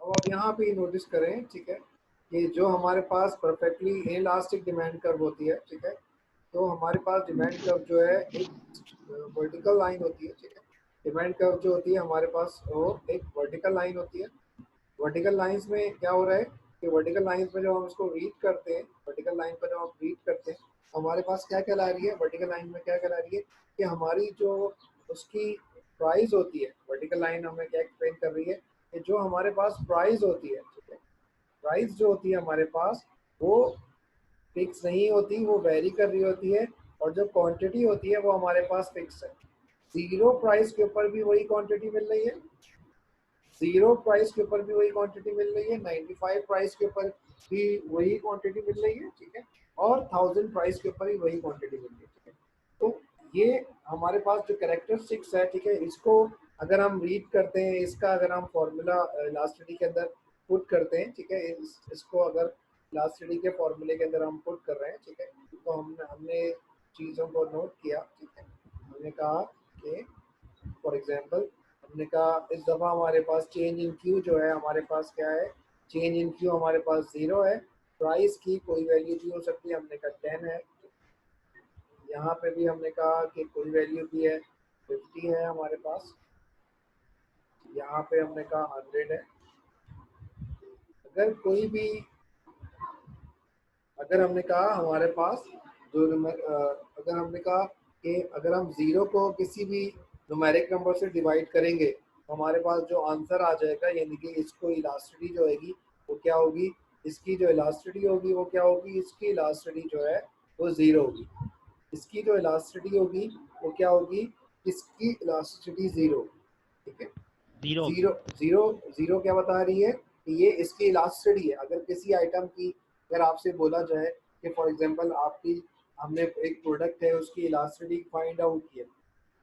अब आप यहाँ पे नोटिस करें, ठीक है, कि जो हमारे पास परफेक्टली इनलास्टिक डिमांड कर्व होती है, ठीक है, तो हमारे पास डिमांड कर्व जो है एक वर्टिकल लाइन होती है, ठीक है। डिमांड कर्व जो होती है हमारे पास वो एक वर्टिकल लाइन होती है। वर्टिकल लाइंस में क्या हो रहा है कि वर्टिकल लाइंस में जब हम इसको रीड करते हैं, वर्टिकल लाइन पर जब हम रीड करते हैं, हमारे पास क्या कहला रही है, वर्टिकल लाइन में क्या कहला रही है कि हमारी जो उसकी प्राइस होती है, वर्टिकल लाइन हमें क्या एक्सप्लेन कर रही है कि जो हमारे पास प्राइस होती है, ठीक है, प्राइस जो होती है हमारे पास वो फिक्स नहीं होती, वो वेरी कर रही होती है, और जो क्वांटिटी होती है वो हमारे पास फिक्स है। जीरो प्राइस के ऊपर भी वही क्वांटिटी मिल रही है, जीरो प्राइस के ऊपर भी वही क्वांटिटी मिल रही है, 95 प्राइस के ऊपर भी वही क्वांटिटी मिल रही है, ठीक है, और 1000 प्राइस के ऊपर ही वही क्वांटिटी मिल रही है, ठीक है। तो ये हमारे पास जो कैरेक्टरिस्टिक्स है, ठीक है, इसको अगर हम रीड करते हैं, इसका अगर हम फॉर्मूला इलास्टिसिटी के अंदर पुट करते हैं, ठीक है, इसको अगर इलास्टिसिटी के फॉर्मूले के अंदर हम पुट कर रहे हैं, ठीक है, तो हमने चीज़ों को नोट किया, ठीक है। हमने कहा कि फॉर एग्जांपल हमने कहा इस दफ़ा हमारे पास चेंज इन क्यू जो है हमारे पास क्या है, चेंज इन क्यू हमारे पास 0 है, प्राइस की कोई वैल्यू भी हो सकती है, हमने कहा 10 है। यहाँ पे भी हमने कहा कि कोई वैल्यू भी है, 50 है हमारे पास। यहाँ पे हमने कहा 100 है। अगर कोई भी, अगर हमने कहा हमारे पास जो अगर हमने कहा कि अगर हम 0 को किसी भी न्यूमेरिक नंबर से डिवाइड करेंगे तो हमारे पास जो आंसर आ जाएगा, यानी कि इसको इलास्टिसिटी जो होगी वो क्या होगी, इसकी जो इलास्टिसिटी होगी वो क्या होगी, इसकी इलास्टिसिटी जो है वो 0 होगी। इसकी जो इलास्टिसिटी होगी वो क्या होगी, इसकी इलास्टिसिटी 0, ठीक है। जीरो जीरो जीरो जीरो क्या बता रही है कि ये इसकी इलास्टिसिटी है। अगर किसी आइटम की अगर आपसे बोला जाए कि फॉर एग्जांपल आपकी, हमने एक प्रोडक्ट है उसकी इलास्टिसिटी फाइंड आउट किया,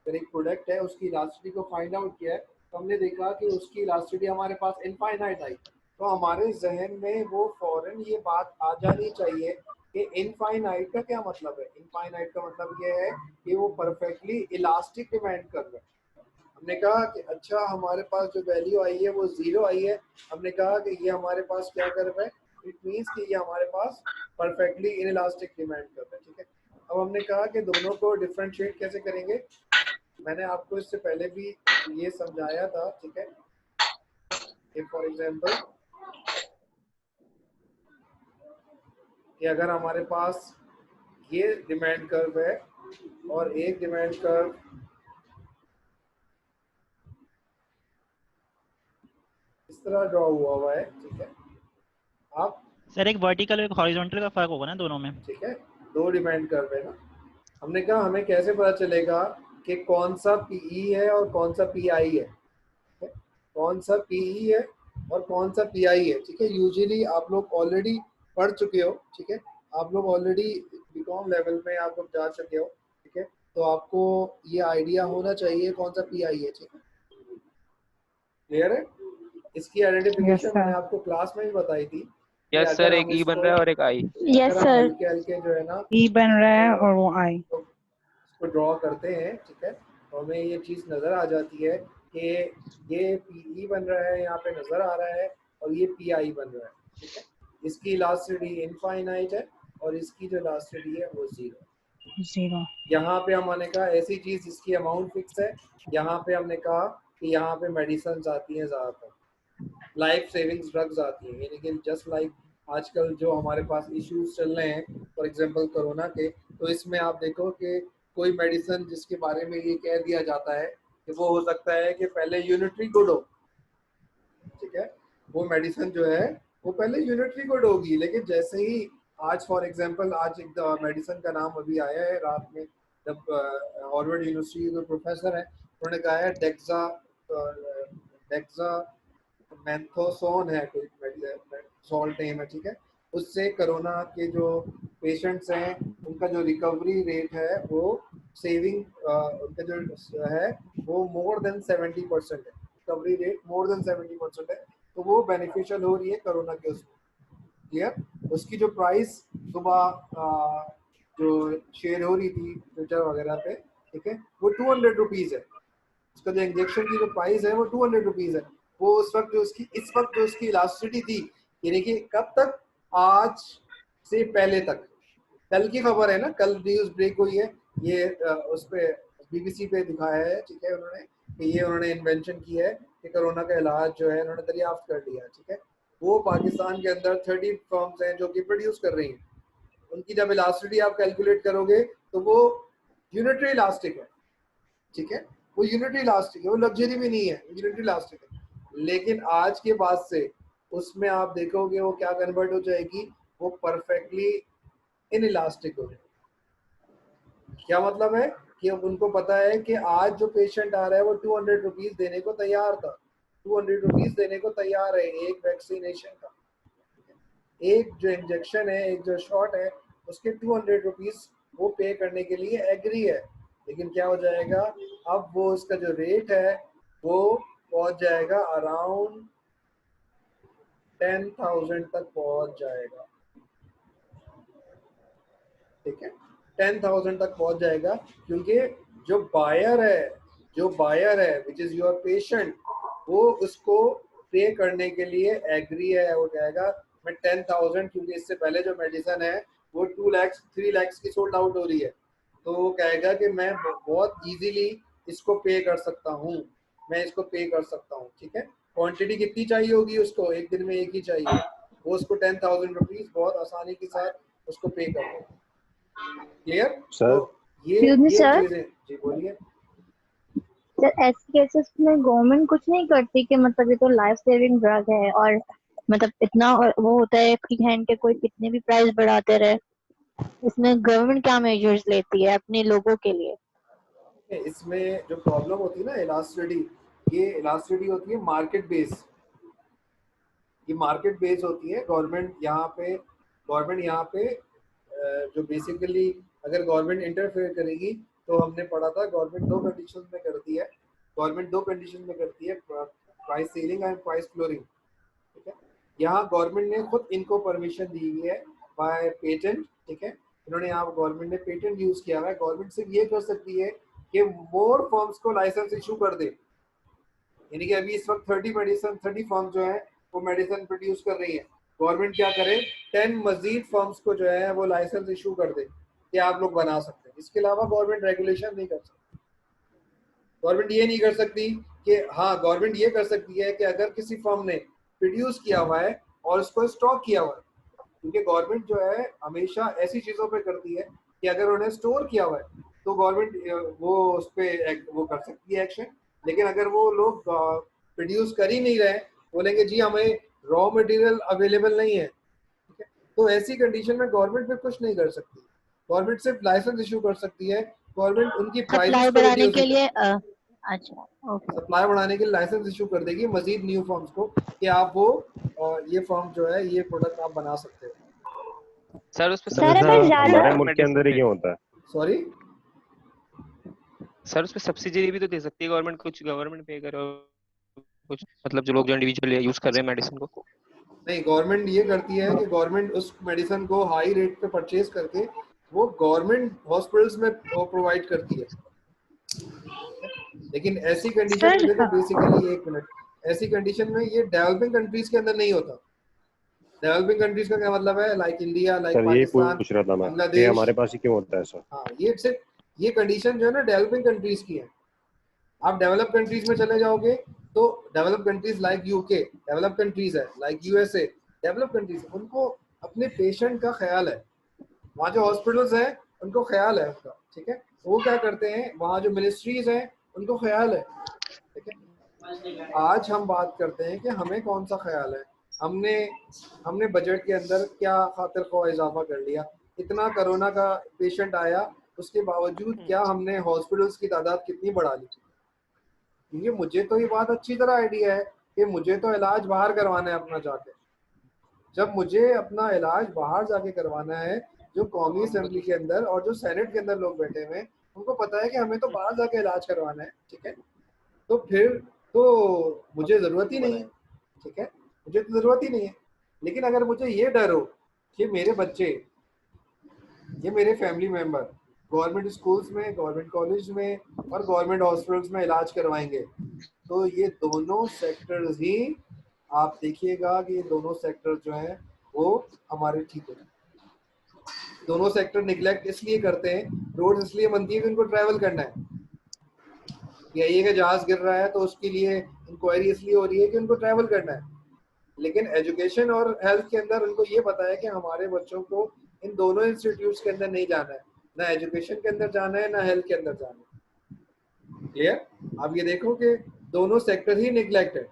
अगर एक प्रोडक्ट है उसकी इलास्टिसिटी को फाइंड आउट किया है तो हमने देखा कि उसकी इलास्टिसिटी हमारे पास इनफाइनाइट आई, तो हमारे जहन में वो फौरन ये बात आ जानी चाहिए कि इनफाइनाइट का क्या मतलब है। इनफाइनाइट का मतलब ये है कि वो परफेक्टली इलास्टिक डिमांड कर रहा है। हमने कहा कि अच्छा हमारे पास जो वैल्यू आई है वो 0 आई है, हमने कहा कि ये हमारे पास क्या कर रहा है, इट मीन्स कि ये हमारे पास परफेक्टली इनइलास्टिक डिमांड कर रहा है, ठीक है। अब हमने कहा कि दोनों को डिफरेंशिएट कैसे करेंगे, मैंने आपको इससे पहले भी ये समझाया था, ठीक है, कि फॉर एग्जांपल कि अगर हमारे पास ये डिमांड कर्व है और एक डिमांड कर्व इस तरह ड्रॉ हुआ है, ठीक है, आप सर एक वर्टिकल और एक हॉरिजॉन्टल का फर्क होगा ना दोनों में? ठीक है, दो डिमांड कर्व है ना। हमने कहा हमें कैसे पता चलेगा कि कौन सा पीई है और कौन सा पीआई है, कौन सा पीई है और कौन सा पीआई है, ठीक है। यूजुअली आप लोग ऑलरेडी पढ़ चुके हो, ठीक है, आप लोग ऑलरेडी बीकॉम लेवल में आप लोग जा चुके हो, ठीक है, तो आपको ये आइडिया होना चाहिए कौन सा पीआई है, ठीक है, क्लियर है। इसकी आइडेंटिफिकेशन मैंने आपको क्लास में भी बताई थी कि यस अगर सर, एक हम ई बन इसको, रहा है और एक आई। अगर हम हल्के हल्के जो है ना ई बन रहा है और वो आई, तो इसको ड्रॉ करते हैं, ठीक है, तो हमें ये चीज़ नज़र आ जाती है कि ये पीई बन रहा है, यहाँ पे नज़र आ रहा है, और ये पीआई बन रहा है, ठीक है। इसकी इलास्टिसिटी इनफाइनाइट है और इसकी जो इलास्टिसिटी है वो 0। यहाँ पे हमने कहा ऐसी चीज़ जिसकी अमाउंट फिक्स है, यहाँ पे हमने कहा कि यहाँ पे मेडिसिन आती हैं, ज़्यादातर लाइफ सेविंग्स ड्रग्स आती हैं, यानी कि जस्ट लाइक आजकल जो हमारे पास इश्यूज चल रहे हैं फॉर एग्जांपल कोरोना के, तो इसमें आप देखो कि कोई मेडिसिन जिसके बारे में ये कह दिया जाता है कि वो हो सकता है कि पहले यूनिटरी गुड हो, ठीक है, वो मेडिसिन जो है वो पहले यूनिटरी गुड होगी, लेकिन जैसे ही आज फॉर एग्जांपल आज एक मेडिसिन का नाम अभी आया है रात में, जब हार्वर्ड यूनिवर्सिटी के प्रोफेसर है उन्होंने कहा है डेक्सा मैंथोसोन है, कोई सॉल्ट नेम है, ठीक है, उससे कोरोना के जो पेशेंट्स हैं उनका जो रिकवरी रेट है वो सेविंग उनका जो है वो मोर देन 70% है, रिकवरी रेट मोर देन 70% है, तो वो बेनिफिशियल हो रही है कोरोना के उसमें, क्लियर। उसकी जो प्राइस सुबह जो शेयर हो रही थी ट्विटर वगैरह पे, ठीक है, वो 200 रुपीज़ है, उसका जो इंजेक्शन की जो प्राइस है वो 200 रुपीज़ है, वो उस वक्त जो उसकी इस वक्त जो उसकी इलास्टिसिटी थी, यानी कि कब तक, आज से पहले तक। कल की खबर है ना, कल न्यूज ब्रेक हुई है, ये उस पे बीबीसी पे दिखाया है, ठीक है, उन्होंने कि ये उन्होंने इन्वेंशन की है कि कोरोना का इलाज जो है उन्होंने दरियाफ्त कर लिया, ठीक है। वो पाकिस्तान के अंदर 30 फर्म्स हैं जो कि प्रोड्यूस कर रही हैं। उनकी जब इलास्टिसिटी आप कैलकुलेट करोगे तो वो यूनिटरी इलास्टिक है, ठीक है, वो यूनिटरी इलास्टिक है, वो लग्जरी भी नहीं है, यूनिटरी इलास्टिक है। लेकिन आज के बाद से उसमें आप देखोगे वो क्या कन्वर्ट हो जाएगी, वो परफेक्टली इन इलास्टिक हो जाएगी। क्या मतलब है कि अब उनको पता है कि आज जो पेशेंट आ रहा है वो 200 रुपीज देने को तैयार था, 200 रुपीज देने को तैयार है एक वैक्सीनेशन का। एक जो इंजेक्शन है, एक जो शॉट है, उसके 200 रुपीज वो पे करने के लिए एग्री है। लेकिन क्या हो जाएगा, अब वो उसका जो रेट है वो पहुंच जाएगा अराउंड 10,000 तक पहुंच जाएगा, ठीक है, 10,000 तक पहुंच जाएगा। क्योंकि जो बायर है विच इज योर पेशेंट, वो उसको पे करने के लिए एग्री है। वो कहेगा मैं 10,000, क्योंकि इससे पहले जो मेडिसिन है वो 2 लाख 3 लाख की सोल्ड आउट हो रही है, तो वो कहेगा कि मैं बहुत इजीली इसको पे कर सकता हूँ, मैं इसको पे कर सकता हूँ, ठीक है। क्वांटिटी कितनी चाहिए होगी उसको, एक दिन में एक ही चाहिए, वो उसको 10,000 रुपीज बहुत आसानी के साथ उसको पे कर देगा। क्लियर? तो सर Excuse me, ये sir. चीजें, जी बोलिए। सर ऐसे केसेस में गवर्नमेंट कुछ नहीं करती कि मतलब ये तो लाइफ सेविंग ड्रग है और मतलब इतना वो होता है फ्री हैंड के, कोई कितने भी प्राइस बढ़ाते रहे, इसमें गवर्नमेंट क्या मेजर्स लेती है अपने लोगों के लिए? इसमें जो प्रॉब्लम होती है ना इलास्टिसिटी, ये इलास्टिसिटी होती है मार्केट बेस, ये मार्केट बेस होती है। गवर्नमेंट यहाँ पे जो बेसिकली अगर गवर्नमेंट इंटरफेयर करेगी, तो हमने पढ़ा था गवर्नमेंट दो कंडीशन में करती है, price ceiling and price flooring, ठीक है। यहाँ गवर्नमेंट ने खुद इनको परमिशन दी हुई है बाय पेटेंट, ठीक है। इन्होंने यहाँ गवर्नमेंट ने पेटेंट यूज किया हुआ है। गवर्नमेंट सिर्फ ये कर सकती है कि मोर फर्म्स को लाइसेंस इशू कर दे, यानी कि अभी इस वक्त 30 फर्म जो है वो मेडिसिन प्रोड्यूस कर रही है। गवर्नमेंट क्या करे, 10 मजीद फर्म्स को जो है वो लाइसेंस इशू कर दे कि आप लोग बना सकते हैं। इसके अलावा गवर्नमेंट रेगुलेशन नहीं कर सकती। गवर्नमेंट ये नहीं कर सकती कि, हाँ गवर्नमेंट ये कर सकती है कि अगर किसी फर्म ने प्रोड्यूस किया हुआ है और उसको स्टॉक किया हुआ है, क्योंकि गवर्नमेंट जो है हमेशा ऐसी चीज़ों पे करती है कि अगर उन्हें स्टोर किया हुआ है तो गवर्नमेंट वो उस पर वो कर सकती है एक्शन। लेकिन अगर वो लोग प्रोड्यूस कर ही नहीं रहे, बोलेंगे जी हमें रॉ मटेरियल अवेलेबल नहीं है, ठीक है, तो ऐसी कंडीशन में गवर्नमेंट फिर कुछ नहीं कर सकती। गवर्नमेंट सिर्फ लाइसेंस इशू कर सकती है। गवर्नमेंट उनकी प्राइसेस सप्लाई को बढ़ाने रिड्यूस के नहीं कर लिए सकती। अच्छा, ओके। सप्लाई बढ़ाने के लिए लाइसेंस इशू कर देगी मजीद न्यू फर्म्स को कि आप वो ये फर्म जो है ये प्रोडक्ट आप बना सकते हो। सर उस पे सर सर ऐसा अगर सब्सिडी ज्यादा हमारे मुल्क के अंदर ही क्यों होता है? सॉरी, सर उस पे सब्सिडी भी तो दे सकती है गवर्नमेंट, कुछ गवर्नमेंट पे करे और कुछ मतलब जो लोग जो इंडिविजुअल यूज कर रहे हैं मेडिसिन को। नहीं, गवर्नमेंट ये करती है कि गवर्नमेंट उस मेडिसिन को हाई रेट पे परचेज करके वो गवर्नमेंट हॉस्पिटल्स में प्रोवाइड करती है। लेकिन ऐसी कंडीशन में सर देखो बेसिकली, एक मिनट, ऐसी कंडीशन में ये डेवलपिंग कंट्रीज के अंदर नहीं होता। डेवलपिंग कंट्रीज का क्या मतलब है, लाइक इंडिया, लाइक सर यही पाकिस्तान, पूछ रहा था मैं कि बांग्लादेश। हमारे पास ही क्यों होता है ऐसा? हाँ, ये सिर्फ ये कंडीशन जो है ना डेवलपिंग कंट्रीज की है। आप डेवलप कंट्रीज में चले जाओगे तो develop countries like UK develop countries है, लाइक यूएसए डेवलप कंट्रीज, उनको अपने पेशेंट का ख्याल है। वहाँ जो हॉस्पिटल्स हैं उनको ख्याल है उनका, ठीक है। वो क्या करते हैं, वहाँ जो मिनिस्ट्रीज हैं उनको ख्याल है, ठीक है। आज हम बात करते हैं कि हमें कौन सा ख्याल है। हमने बजट के अंदर क्या खातिर ख्वाह इजाफा कर लिया, इतना कोरोना का पेशेंट आया, उसके बावजूद क्या हमने हॉस्पिटल्स की तादाद कितनी बढ़ा ली। क्योंकि मुझे तो ये बात अच्छी तरह आइडिया है कि मुझे तो इलाज बाहर करवाना है अपना जाके। जब मुझे अपना इलाज बाहर जाके करवाना है, जो कौमी असेंबली के अंदर और जो सेनेट के अंदर लोग बैठे हुए हैं उनको पता है कि हमें तो बाहर जाके इलाज करवाना है, ठीक है, तो फिर तो मुझे ज़रूरत ही नहीं है, ठीक है, मुझे तो ज़रूरत ही नहीं है। लेकिन अगर मुझे ये डर हो कि मेरे बच्चे, ये मेरे फैमिली मेम्बर गवर्नमेंट स्कूल्स में, गवर्नमेंट कॉलेज में और गवर्नमेंट हॉस्पिटल्स में इलाज करवाएंगे। तो ये दोनों सेक्टर्स ही आप देखिएगा कि ये दोनों सेक्टर जो हैं वो हमारे ठीक होते हैं। दोनों सेक्टर निगलेक्ट इसलिए करते हैं, रोड इसलिए बनती है कि उनको ट्रैवल करना है। यही है कि जहाज गिर रहा है तो उसके लिए इंक्वायरी इसलिए हो रही है कि उनको ट्रैवल करना है। लेकिन एजुकेशन और हेल्थ के अंदर उनको ये पता है कि हमारे बच्चों को इन दोनों इंस्टीट्यूट्स के अंदर नहीं जाना है, ना एजुकेशन के अंदर जाना है ना हेल्थ के अंदर जाना है। क्लियर? आप ये देखो कि दोनों सेक्टर ही निगलेक्ट है।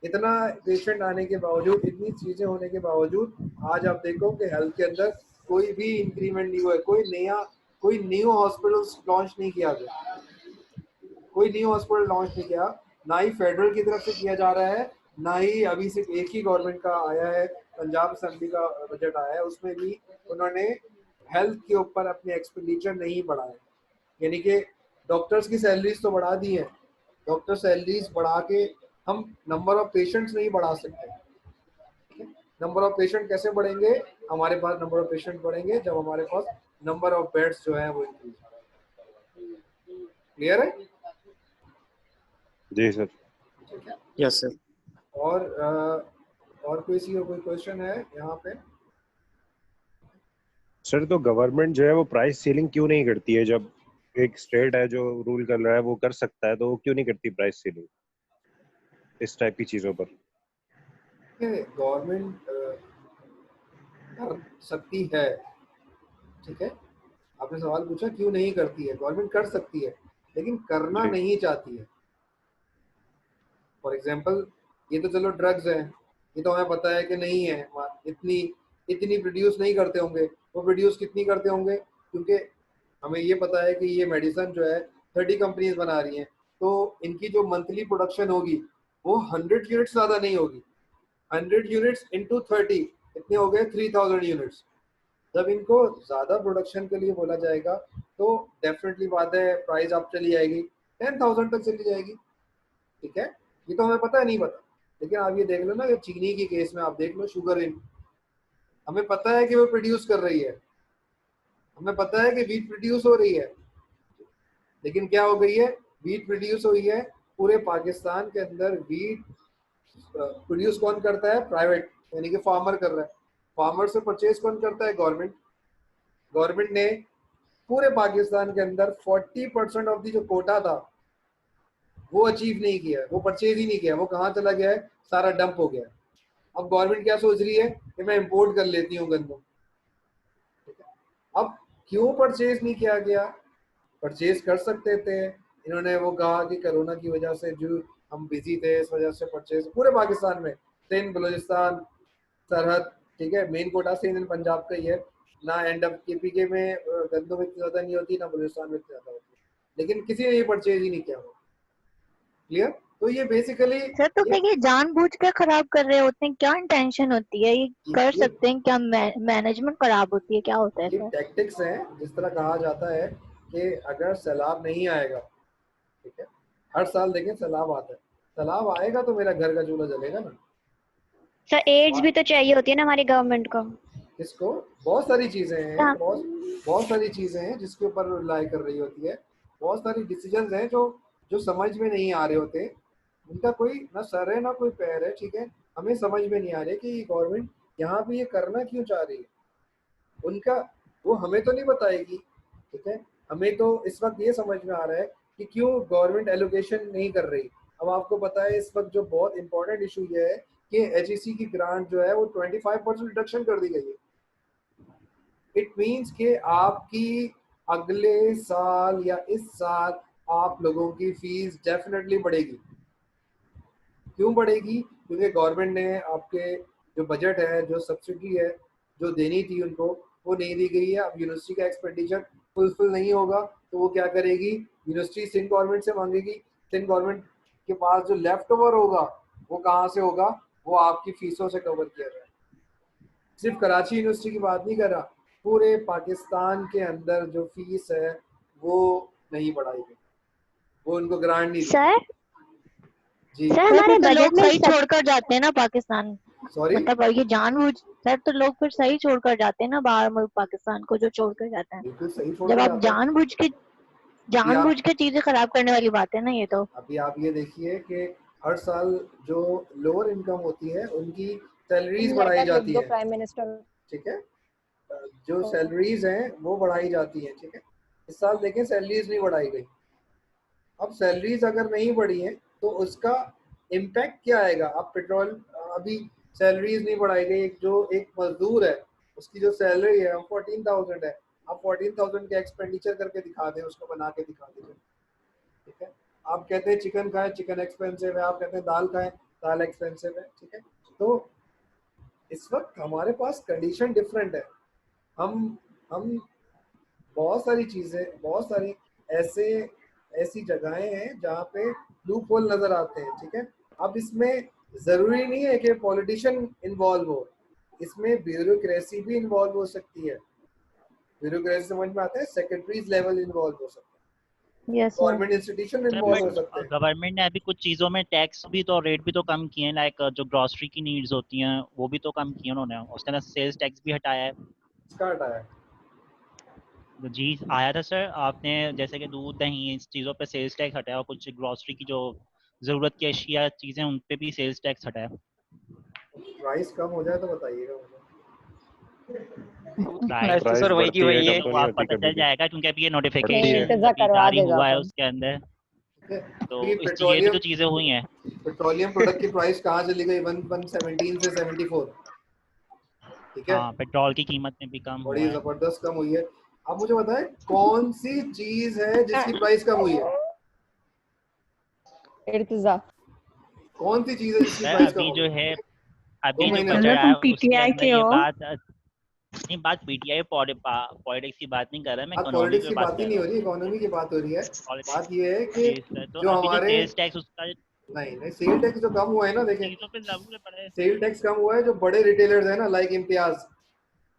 इतना पेशेंट आने के बावजूद, इतनी चीजें होने के बावजूद आज आप देखो कि हेल्थ के अंदर कोई भी इंक्रीमेंट नहीं हुआ है, कोई न्यू हॉस्पिटल लॉन्च नहीं किया गया, कोई न्यू हॉस्पिटल लॉन्च नहीं किया, ना ही फेडरल की तरफ से किया जा रहा है, ना ही अभी सिर्फ एक ही गवर्नमेंट का आया है, पंजाब असेंबली का बजट आया है, उसमें भी उन्होंने हेल्थ के ऊपर अपने एक्सपेंडिचर नहीं बढ़ाए। यानी कि डॉक्टर्स की सैलरीज तो बढ़ा दी है, डॉक्टर सैलरीज बढ़ा के हम नंबर ऑफ पेशेंट्स नहीं बढ़ा सकते। नंबर ऑफ पेशेंट कैसे बढ़ेंगे? हमारे पास नंबर ऑफ पेशेंट बढ़ेंगे जब हमारे पास नंबर ऑफ बेड्स जो है वो इंक्रीज। क्लियर है? जी सर। Yes sir. और कोई क्वेश्चन है यहाँ पे? सर तो गवर्नमेंट जो है वो प्राइस सीलिंग क्यों नहीं करती है? जब एक स्टेट है जो रूल कर रहा है वो कर सकता है, तो वो क्यों नहीं करती प्राइस सीलिंग इस टाइप की चीजों पर? गवर्नमेंट कर सकती है, ठीक है। आपने सवाल पूछा क्यों नहीं करती है। गवर्नमेंट कर सकती है लेकिन करना जी। नहीं चाहती है। फॉर एग्जांपल ये तो चलो ड्रग्स है, ये तो हमें पता है कि नहीं है, इतनी प्रोड्यूस नहीं करते होंगे। वो प्रोड्यूस कितनी करते होंगे? क्योंकि हमें ये पता है कि ये मेडिसिन जो है 30 कंपनीज बना रही हैं, तो इनकी जो मंथली प्रोडक्शन होगी वो 100 यूनिट्स ज़्यादा नहीं होगी। 100 यूनिट्स इंटू 30 इतने हो गए 3000 यूनिट्स। जब इनको ज़्यादा प्रोडक्शन के लिए बोला जाएगा तो डेफिनेटली बात है प्राइस आप चली जाएगी 10,000 तक चली जाएगी, ठीक है। ये तो हमें पता है नहीं पता, लेकिन आप ये देख लो ना कि चीनी की केस में आप देख लो, शुगर इन हमें पता है कि वो प्रोड्यूस कर रही है, हमें पता है कि वीट प्रोड्यूस हो रही है, लेकिन क्या हो गई है? वीट प्रोड्यूस हुई है पूरे पाकिस्तान के अंदर। वीट प्रोड्यूस कौन करता है? प्राइवेट, यानी कि फार्मर कर रहा है। फार्मर से परचेज कौन करता है? गवर्नमेंट। गवर्नमेंट ने पूरे पाकिस्तान के अंदर 40% ऑफ दी जो कोटा था वो अचीव नहीं किया, वो परचेज ही नहीं किया। वो कहाँ चला गया है? सारा डंप हो गया। अब गवर्नमेंट क्या सोच रही है कि मैं इंपोर्ट कर लेती हूँ गंदम। अब क्यों परचेज नहीं किया गया? परचेज कर सकते थे। इन्होंने वो कहा कि कोरोना की वजह से जो हम बिजी थे इस वजह से परचेज पूरे पाकिस्तान में, सिंध, बलूचिस्तान, सरहद, ठीक है। मेन कोटा सिंध एंड पंजाब का ही है ना। एंड ऑफ केपीके में गंदम इतनी ज़्यादा नहीं होती, ना बलूचिस्तान में इतनी ज़्यादा होती, लेकिन किसी ने ये परचेज ही नहीं किया। क्लियर? तो ये बेसिकली सर तो क्या ये जानबूझ के खराब कर रहे होते हैं? क्या इंटेंशन होती है? ये कर सकते हैं क्या? मैनेजमेंट खराब होती है? क्या होता है ये सर? टैक्टिक्स हैं। जिस तरह कहा जाता है कि अगर सैलाब नहीं आएगा, ठीक है, हर साल देखें सैलाब आता है, सैलाब आएगा तो मेरा घर का चूल्हा जलेगा ना। सर एज भी तो चाहिए होती है ना हमारी गवर्नमेंट को। किसको? बहुत सारी चीजें हैं, हाँ। बहुत सारी चीजें हैं जिसके ऊपर रिलाई कर रही होती है। बहुत सारी डिसीजंस हैं जो समझ में नहीं आ रहे होते। उनका कोई ना सर है ना कोई पैर है, ठीक है। हमें समझ में नहीं आ रही कि गवर्नमेंट यहाँ पे ये करना क्यों चाह रही है। उनका वो हमें तो नहीं बताएगी, ठीक है। हमें तो इस वक्त ये समझ में आ रहा है कि क्यों गवर्नमेंट एलोकेशन नहीं कर रही। अब आपको पता है इस वक्त जो बहुत इंपॉर्टेंट इशू ये है कि एचईसी की ग्रांट जो है वो 25% रिडक्शन कर दी गई है। इट मीन्स कि आपकी अगले साल या इस साल आप लोगों की फीस डेफिनेटली बढ़ेगी। क्यों बढ़ेगी? क्योंकि गवर्नमेंट ने आपके जो बजट है, जो सब्सिडी है जो देनी थी उनको, वो नहीं दी गई है। अब यूनिवर्सिटी का एक्सपेंडिचर फुलफिल नहीं होगा तो वो क्या करेगी? यूनिवर्सिटी सिंध गवर्नमेंट से मांगेगी। सिंध गवर्नमेंट के पास जो लेफ्ट ओवर होगा वो कहाँ से होगा? वो आपकी फीसों से कवर किया जाए। सिर्फ कराची यूनिवर्सिटी की बात नहीं कर रहा, पूरे पाकिस्तान के अंदर जो फीस है वो नहीं बढ़ाई गई, वो उनको ग्रांट नहीं दी। सर जी सर हमारे तो बजट लोग में सही छोड़कर जाते हैं ना पाकिस्तान। सॉरी, मतलब ये जानबूझ सर तो लोग फिर सही छोड़कर जाते हैं ना बाहर मुल्क पाकिस्तान को, जो छोड़कर जाते हैं। बिल्कुल सही छोड़ जब के आप जाते हैं। जानबूझ के चीजें खराब करने वाली बात है ना ये तो। अभी आप ये देखिए कि हर साल जो लोअर इनकम होती है उनकी सैलरीज बढ़ाई जाती है, प्राइम मिनिस्टर। ठीक है, जो सैलरीज हैं वो बढ़ाई जाती हैं, ठीक है। इस साल देखें सैलरीज नहीं बढ़ाई गई। अब सैलरीज अगर नहीं बढ़ी है तो उसका इम्पैक्ट क्या आएगा? अब पेट्रोल, अभी सैलरीज नहीं बढ़ाई गई, एक मजदूर है उसकी जो सैलरी है 14,000 है, आप 14,000 के एक्सपेंडिचर करके दिखा दें, उसको बना के दिखा दीजिए, ठीक है। आप कहते हैं चिकन खाएं, चिकन एक्सपेंसिव है, आप कहते हैं दाल खाएं, दाल एक्सपेंसिव है, ठीक है। तो इस वक्त हमारे पास कंडीशन डिफरेंट है। हम बहुत सारी चीज़ें, बहुत सारी ऐसी जगहें हैं जहाँ पे लूप होल नज़र आते हैं, ठीक है। अब इसमें ज़रूरी नहीं है कि पॉलिटिशियन इन्वॉल्व हो, इसमें ब्यूरोक्रेसी भी इन्वॉल्व हो सकती है। ब्यूरोक्रेसी समझ में आता है, सेक्रेटरीज लेवल इन्वॉल्व हो सकता है, yes sir. Government institution involve हो सकते हैं। गवर्नमेंट ने अभी कुछ चीजों में टैक्स भी तो, रेट भी तो कम किए हैं, लाइक जो ग्रोसरी की नीड्स होती हैं वो भी तो कम किए उन्होंने, उसके अंदर सेल्स टैक्स भी हटाया है। इसका हटाया है। जी आया था सर, आपने जैसे कि दूध दही इस चीज़ों पे सेल्स टैक्स हटाया, और कुछ ग्रोसरी की जो ज़रूरत की अशिया चीज़ें उन पे भी सेल्स टैक्स हटाया। प्राइस कम हो जाए तो बताइएगा मुझे। प्राइस तो सर वही की वही है। तो आप पता चल जाएगा क्योंकि अभी ये नोटिफिकेशन करवा जारी देगा हुआ है अपन। उसके अंदर, तो ये ये भी तो चीज़ें हुई हैं। पेट्रोलियम प्रोडक्ट की प्राइस कहाँ चली गई? 117 से 74, ठीक है। हाँ, पेट्रोल की कीमत में भी कम हुआ बड़ी है। जबरदस्त कम हुई है। अब मुझे बताएं कौन सी चीज है जिसकी प्राइस कम हुई है? इर्तिजा। कौन सी चीज है जिसकी सर प्राइस कम अभी हो जो गई? है, 2 अभी जो महीने बजट में। आया उसके अंदर ये बात पीटीआई पॉलिटिक्स की बात नहीं कर रहा, मैं अब इकोनॉमी पॉलिटिक्स की की बात बात ही कर नहीं रहा हो रही, इकोनॉमी की बात हो रही है। हूँ। बात ये है कि जी सर, तो जो अभी जो हमारे सेल्स टैक्स उसका नहीं सेल टैक्स जो कम हुआ है ना, देखें चीजों पे लागू पड़े। सेल टैक्स कम हुआ है, जो बड़े रिटेलर्स है ना, लाइक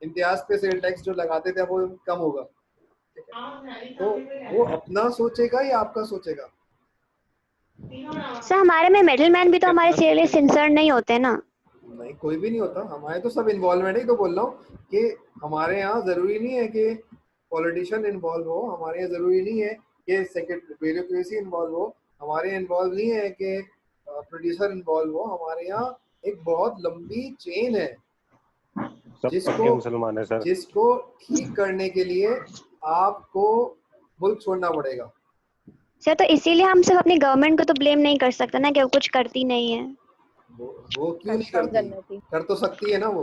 इम्तियाज पे सेल टैक्स जो लगाते थे वो कम होगा, ठीक है। तो वो अपना सोचेगा या आपका सोचेगा? सर हमारे में मिडिल मैन भी तो हमारे से लिए सिंसर नहीं होते ना। नहीं, कोई भी नहीं होता, हमारे तो सब इन्वॉल्वमेंट ही तो बोल रहा हूँ कि हमारे यहाँ जरूरी नहीं है कि पॉलिटिशियन इन्वॉल्व हो, हमारे यहाँ जरूरी नहीं है कि सेक्रेटरी ब्यूरोक्रेसी इन्वॉल्व हो, हमारे यहाँ इन्वॉल्व नहीं है कि प्रोड्यूसर इन्वॉल्व हो। हमारे यहाँ एक बहुत लंबी चेन है मुसलमान है सर, जिसको ठीक करने के लिए आपको मुल्क छोड़ना पड़ेगा। सर तो इसीलिए हम सब अपनी गवर्नमेंट को तो ब्लेम नहीं कर सकते ना कि वो कुछ करती नहीं है। वो क्यों नहीं करती? कर तो सकती है ना, वो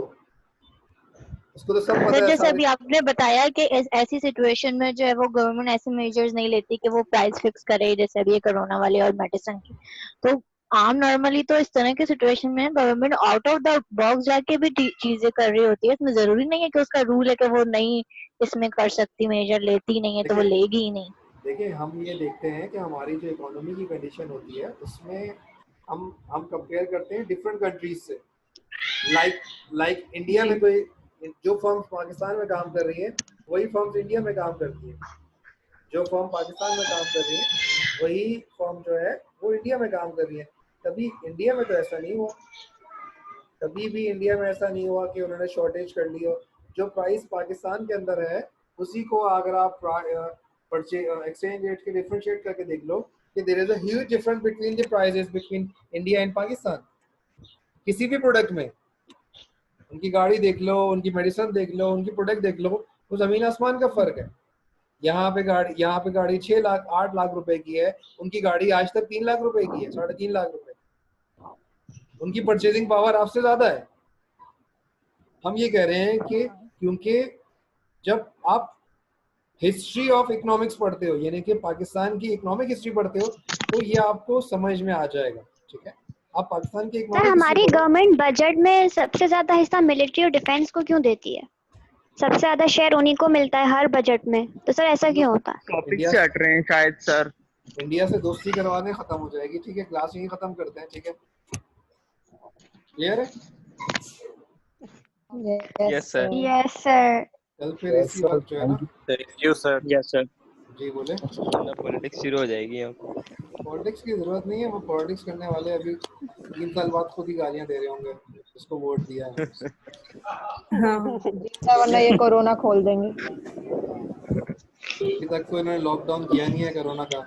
उसको तो सब पता सर है जैसे सारे। अभी आपने बताया कि ऐसी सिचुएशन में जो है वो गवर्नमेंट ऐसे मेजर्स नहीं लेती कि वो प्राइस फिक्स करे, जैसे अभी ये कोरोना वाले और मेडिसिन की। तो आम नॉर्मली तो इस तरह की सिचुएशन में government out of the box जाके भी चीजें कर रही होती है। इसमें जरूरी नहीं है कि उसका रूल है कि वो नहीं इसमें कर सकती, मेजर लेती नहीं है तो वो लेगी ही नहीं। देखिए हम ये देखते हैं कि हमारी जो इकोनॉमी की कंडीशन होती है उसमें हम कंपेयर करते हैं डिफरेंट कंट्रीज से। लाइक इंडिया में कोई जो फर्म्स पाकिस्तान में काम कर रही है वही फर्म्स इंडिया में काम करती है, जो फर्म पाकिस्तान में काम कर रही है वही फर्म जो है वो इंडिया में काम कर रही है। कभी इंडिया में तो ऐसा नहीं हुआ, कभी भी इंडिया में ऐसा नहीं हुआ कि उन्होंने शॉर्टेज कर ली हो। जो प्राइस पाकिस्तान के अंदर है उसी को अगर आप एक्सचेंज रेट के डिफरेंशिएट करके देख लो कि there is a huge difference between the prices between India and Pakistan. किसी भी प्रोडक्ट में उनकी गाड़ी देख लो, उनकी मेडिसिन देख लो, उनकी प्रोडक्ट देख लो, वो जमीन आसमान का फर्क है। यहाँ पे गाड़ी 6 लाख 8 लाख रुपए की है, उनकी गाड़ी आज तक 3 लाख रुपए की है, 3.5 लाख रुपए। उनकी परचेजिंग पावर आपसे ज्यादा है। हम ये कह रहे हैं कि क्योंकि जब आप हिस्ट्री ऑफ इकोनॉमिक्स पढ़ते हो, यानी कि पाकिस्तान की इकोनॉमिक हिस्ट्री पढ़ते हो, तो ये आपको समझ में आ जाएगा, ठीक है। आप पाकिस्तान की सर इकोनॉमिक हमारी हिस्ट्री गवर्नमेंट बजट में सबसे ज्यादा हिस्सा मिलिट्री और डिफेंस को क्यों देती है? सबसे ज्यादा शेयर उन्हीं को मिलता है हर बजट में, तो सर ऐसा क्यों होता है? टॉपिक से हट रहे हैं शायद सर। इंडिया से दोस्ती करवाने खत्म हो जाएगी, ठीक है। क्लास यही खत्म करते हैं, ठीक है। क्लियर है? Yes sir. Yes sir. कल फिर इसी वक्त जो है ना। Thank you sir. Yes sir. जी बोले। वरना पॉलिटिक्स शुरू हो जाएगी अब। पॉलिटिक्स की जरूरत नहीं है, वो पॉलिटिक्स करने वाले अभी 3 साल बाद खुद ही गालियां दे रहे होंगे जिसको वोट दिया है। हाँ वरना ये कोरोना खोल देंगे। अभी तक तो इन्होंने लॉकडाउन किया नहीं है कोरोना का।